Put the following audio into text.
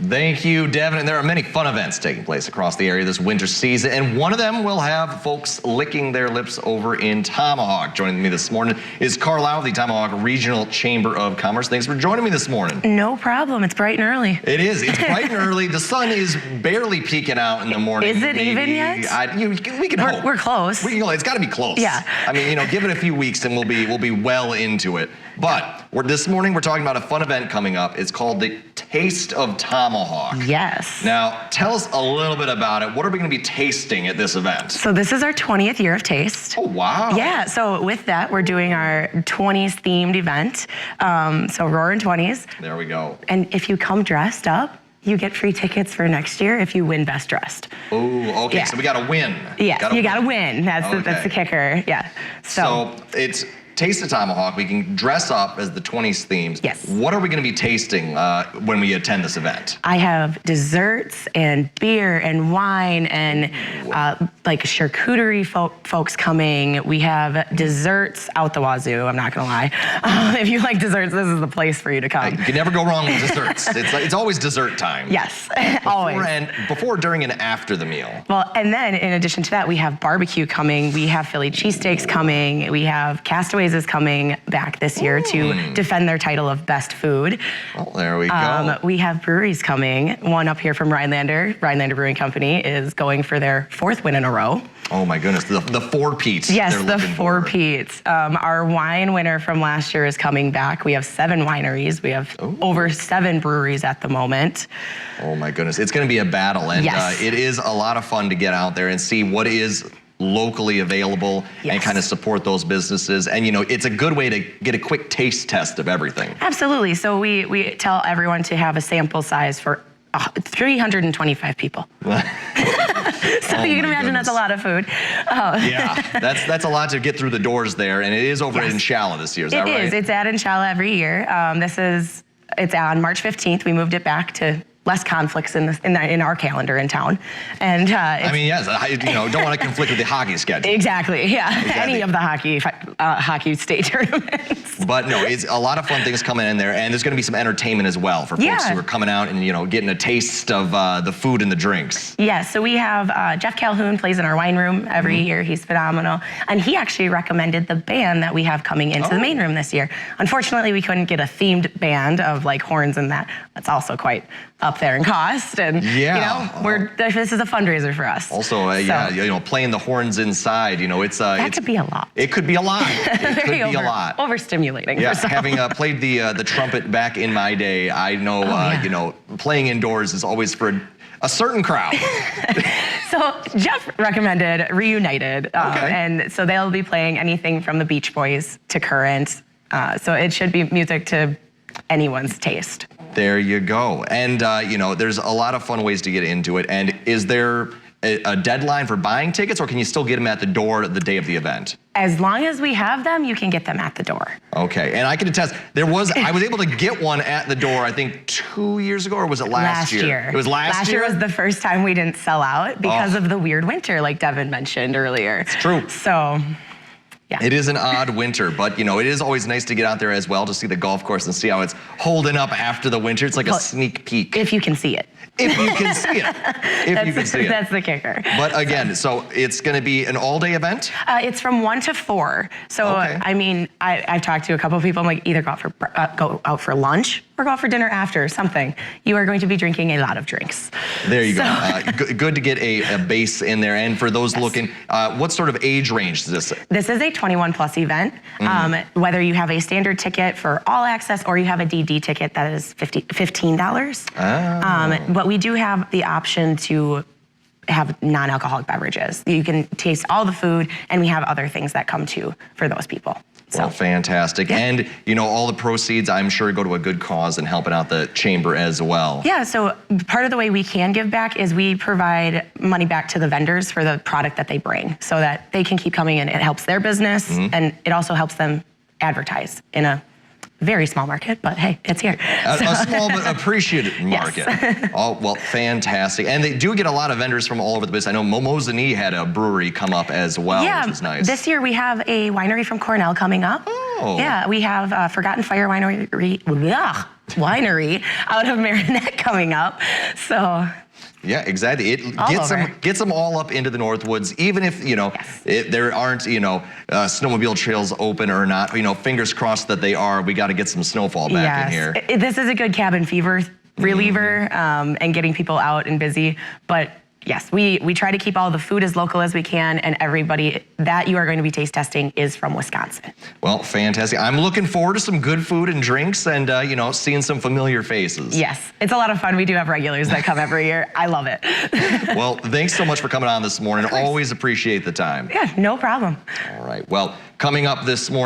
Thank you, Devin. And there are many fun events taking place across the area this winter season, and one of them will have folks licking their lips over in Tomahawk. Joining me this morning is Carlisle, the Tomahawk Regional Chamber of Commerce. Thanks for joining me this morning. No problem. It's bright and early. It is. It's bright and early. The sun is barely peeking out in the morning. Is it even yet? We can hope. We're close. It's got to be close. Yeah. I mean, give it a few weeks and we'll be well into it. But this morning we're talking about a fun event coming up. It's called the Taste of Tomahawk. Yes. Now, tell us a little bit about it. What are we going to be tasting at this event? So this is our 20th year of Taste. Oh, wow. Yeah, so with that, we're doing our 20s themed event. So Roaring 20s. There we go. And if you come dressed up, you get free tickets for next year if you win Best Dressed. Oh, okay. Yeah. So we got to win. Yeah, you got to win. That's the kicker. Yeah. So it's Taste of Tomahawk. We can dress up as the 20s themes. Yes. What are we going to be tasting when we attend this event? I have desserts and beer and wine and like charcuterie folks coming. We have desserts out the wazoo, I'm not going to lie. If you like desserts, this is the place for you to come. You can never go wrong with desserts. It's always dessert time. Yes, always. Before, during, and after the meal. Well, and then in addition to that, we have barbecue coming. We have Philly cheesesteaks coming. We have Castaways is coming back this year to defend their title of best food. Well, there we go. We have breweries coming. One up here from Rhinelander Brewing Company is going for their 4th win in a row. Oh my goodness, the 4 Peats. Yes, the 4 Peats. Our wine winner from last year is coming back. We have 7 wineries. We have over 7 breweries at the moment. Oh my goodness, it's going to be a battle, and yes. It is a lot of fun to get out there and see what is locally available and kind of support those businesses. And it's a good way to get a quick taste test of everything. Absolutely. So we tell everyone to have a sample size for 325 people. So you can imagine that's a lot of food. Yeah, that's a lot to get through the doors there, and it is over at Inshallah this year. Is that right? It is. It's at Inshallah every year. It's on March 15th. We moved it back to less conflicts in our calendar in town, and I mean, yes, don't want to conflict with the hockey schedule. Exactly, yeah. Any of the hockey state tournaments. But no, it's a lot of fun things coming in there, and there's going to be some entertainment as well for folks who are coming out and getting a taste of the food and the drinks. Yeah, so we have Jeff Calhoun plays in our wine room every year. He's phenomenal, and he actually recommended the band that we have coming into the main room this year. Unfortunately, we couldn't get a themed band of like horns and that. That's also quite up there in cost, and this is a fundraiser for us. Also, playing the horns inside, that could be a lot. It could be a lot. It could be a lot. Overstimulating. Yeah, having played the trumpet back in my day, I know playing indoors is always for a certain crowd. So Jeff recommended Reunited, and so they'll be playing anything from the Beach Boys to Current. So it should be music to anyone's taste. There you go. And, there's a lot of fun ways to get into it. And is there a deadline for buying tickets, or can you still get them at the door the day of the event? As long as we have them, you can get them at the door. Okay, and I can attest, I was able to get one at the door, I think 2 years ago, or was it last year? It was last year? Last year was the first time we didn't sell out because of the weird winter, like Devin mentioned earlier. It's true. So... yeah. It is an odd winter, but it is always nice to get out there as well to see the golf course and see how it's holding up after the winter. It's like a sneak peek. If you can see it. If you can see it. If you can see it. That's the kicker. But again, so it's going to be an all-day event? It's from 1 to 4. So, I mean, I've talked to a couple of people. I'm like, either go out for lunch or go out for dinner after or something. You are going to be drinking a lot of drinks. There you go. Good to get a base in there. And for those looking, what sort of age range is this? This is a 21-plus event. Whether you have a standard ticket for all access or you have a DD ticket, that is $15. But we do have the option to have non-alcoholic beverages. You can taste all the food, and we have other things that come too for those people. Well, fantastic. Yeah. And, all the proceeds, I'm sure, go to a good cause and helping out the chamber as well. Yeah, so part of the way we can give back is we provide money back to the vendors for the product that they bring so that they can keep coming in. It helps their business, and it also helps them advertise in a very small market, but hey, it's here. A small but appreciated market. Yes. Oh, well, fantastic. And they do get a lot of vendors from all over the place. I know Momozani had a brewery come up as well, which is nice. This year we have a winery from Cornell coming up. Oh. Yeah, we have Forgotten Fire Winery. winery out of Marinette coming up. So yeah, exactly. It gets them all up into the Northwoods, even if, there aren't, snowmobile trails open or not. Fingers crossed that they are. We got to get some snowfall back in here. This is a good cabin fever reliever and getting people out and busy. But yes, we try to keep all the food as local as we can, and everybody that you are going to be taste testing is from Wisconsin. Well, fantastic. I'm looking forward to some good food and drinks and, seeing some familiar faces. Yes, it's a lot of fun. We do have regulars that come every year. I love it. Well, thanks so much for coming on this morning. Always appreciate the time. Yeah, no problem. All right. Well, coming up this morning,